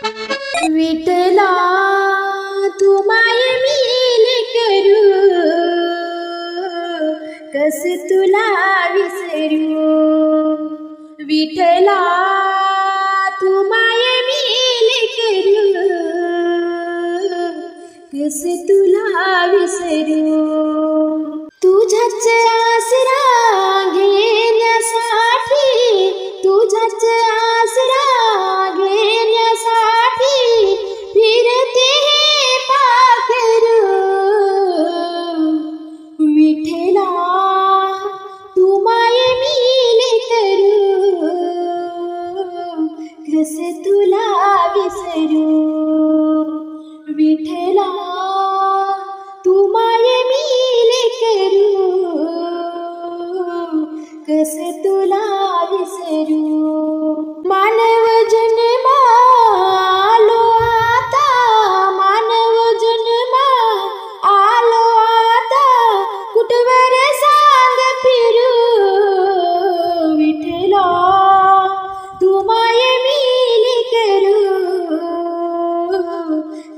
विठला तू माय मी करू, कस तुला विसरू. विठला तू माय मी करू, कस तुला विसरू. तुझ्याच आसरा घेण्यासाठी, तुझ्याच आसरा घेण्यासाठी फिरते हे पाखरू. विठला तू माय मी करू, कस तुला विसरू. विठला तू माय मी करू, कस तुला विसरू. मानव जन्मा आलो आता, मानव जन्मा आलो आता, कुठवर सांग फिरू. विठला तू माय मी करू,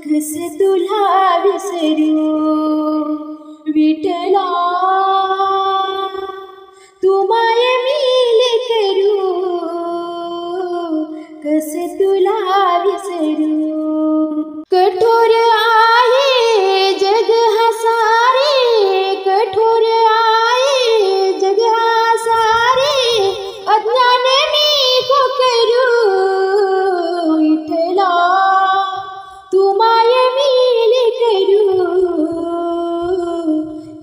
कस तुला विसरू. विठला तू माय मी करू, कस तुला विसरू. कठोर आहे जग हा सारे, कठोर आहे जग हा सारे, अज्ञान मी को करू. विठला तू माय मी करू,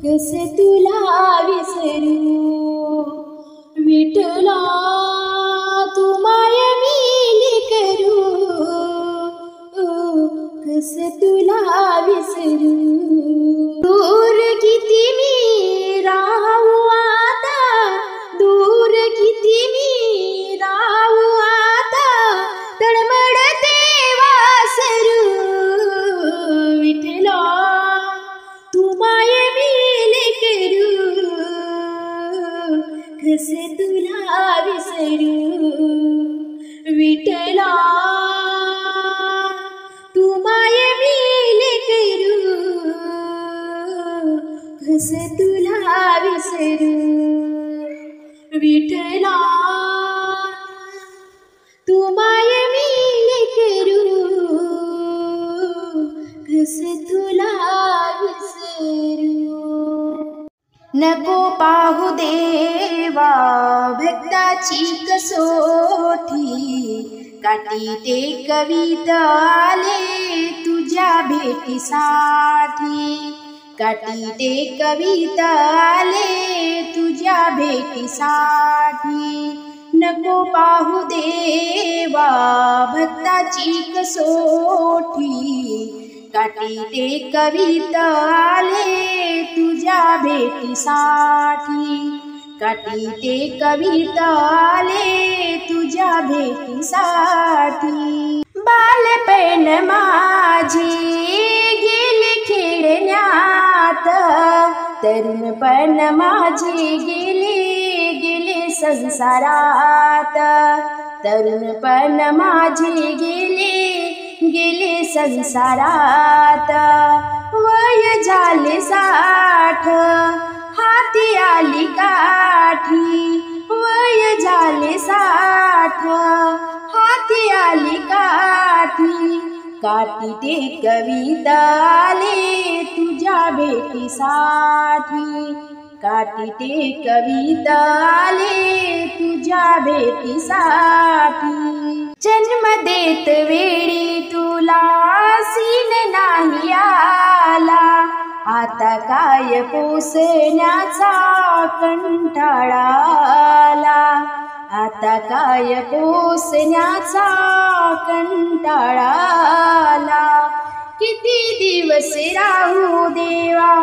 कस तुला विसरू. विठला तू माय मी करू, कस तुला विसरू. दूर किती मी राहू आता, दूर किती मी राहू आता, तळमळते वासरू. विठला तू माय मी करू, कस तुला विसरू. विठला तू माय मी करू, कस तुला विसरू. विठला तू माय मी करू, कस तुला विसरू. नको पाहू देवा भक्ताची कसोटी, काठी ते कवित आले तुझ्या भेटीसाठी. काठी ते कवित आले तुझ्या भेटीसाठी. नको पाहू देवा भक्ताची कसोटी, काठी ते कवित आले तुझ्या भेटीसाठी. काठी ते कवित आले तुझ्या भेटीसाठी. बालपण माझी गेली खेळण्यात, तरुणपण माझी गेली संसारात. तरुणपण माझी गेली संसारात. वय झाले 60 हाती आली काठी. वय झाले 60 हाती आली काठी. काठी ते कविता आले तुझ्या भेटीसाठी. काठी ते कविता आले तुझ्या भेटीसाठी. जन्म देत वेळी तुला सीन नाही आला, आता काय पोसण्याचा कंटाळा आला. आता काय पोसण्याचा कंटाळा आला. किती दिवस राहू देवा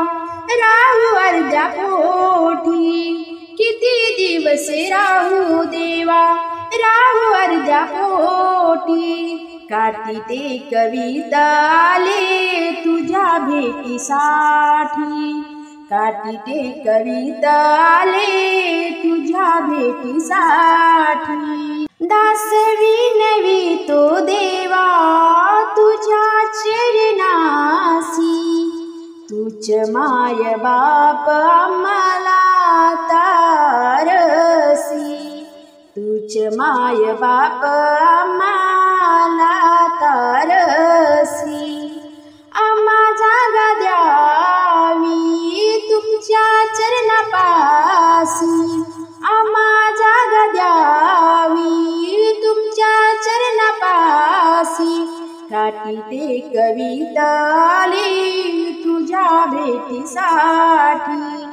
राहू अर्ध्या पोटी. किती दिवस राहू देवा राहू अर्ध्या पोटी. काठी ते कविता आले तुझ्या भेटीसाठी. काठी ते कविता आले तुझ्या भेटीसाठी. दासवी नवी तो देवा तूच माय बाप आम्हाला तारसी, तूच माय बाप आम्हाला तारसी. आम्हा जागा द्यावी तुमच्या चरणापासी, आम्हा जागा द्यावी तुमच्या चरणापासी. काठी ते कविता आली तुझ्या भेटीसाठी,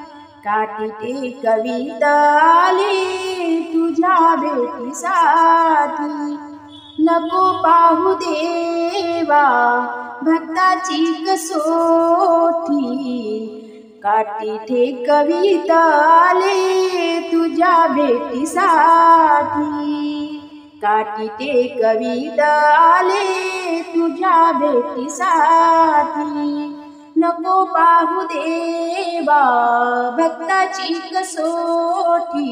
काठी ते कविता आली तुझ्या भेटीसाठी. नको पाहू देवा भक्ताची कसोटी, काठी ते कविता आली तुझ्या भेटीसाठी, काठी ते कविता आली तुझ्या भेटीसाठी. नको पाहू देवा भक्ताची कसोटी,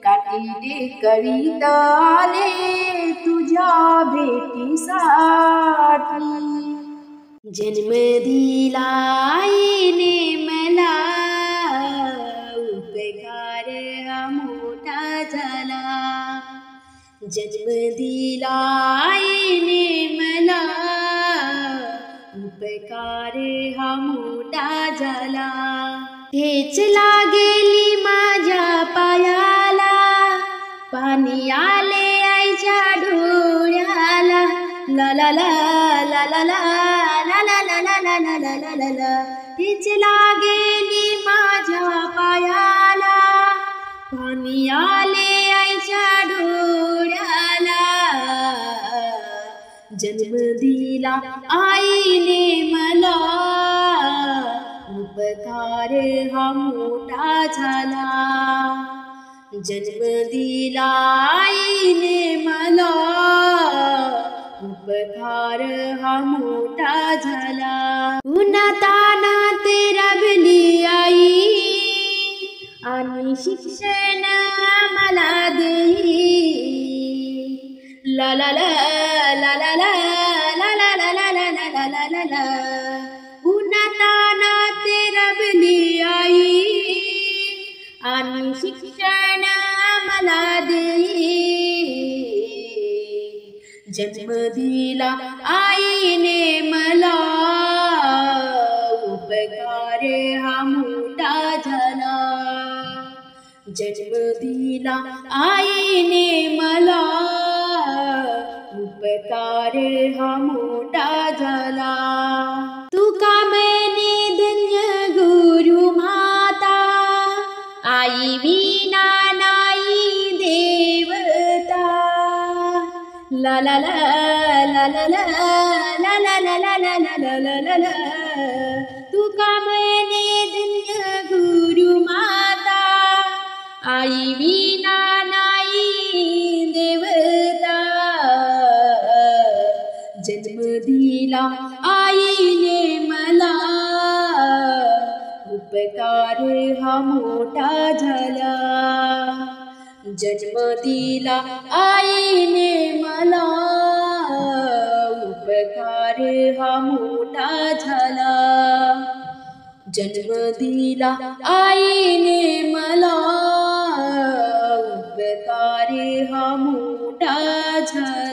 काठी ते कविता आली तुझ्या भेटीसाठी. जन्म दिला आईने मला, उपकार हा मोठा झाला. जन्म दिला आईने मला, उपकार हा मोठा झाला. हेच लागेली माझ्या पायाला, पाणी आले आईच्या डोळ्याला. ला ला ला ला ला ला ला ला ला ला ला ला ला ला ला. हेच लागेली माझ्या पायाला, पाणी आले आईच्या डोळ्याला. जन्म दिला आईने मला, उपकार हा मोठा झाला. जन्म दिला आईने मला, उपकार हा मोठा झाला. उन्हातानात राबली आई आणि शिक्षण आम्हाला देई. ला ला ला ला ला ला ला ला ला ला ला ला ला ला. उन्हातानात राबली आई आणि शिक्षण आम्हाला देई. जन्म दिला आईने मला, उपकार हा मोठा झाला. जन्म दिला आईने मला, उपकार हा मोठा झाला. तुका मैने धन्य गुरु माता, आई विना नाही देवता. ला ला ला ला ला ला ला ला ला ला ला ला ला ला. तुका मैने धन्य गुरु माता, आई विना नाही देवता. जन्म दिला आईने मला, उपकार हा मोठा झाला. जन्म दिला आईने मला, उपकार हा मोठा झाला. जन्म दिला आईने मला, उपकार हा मोठा झाला.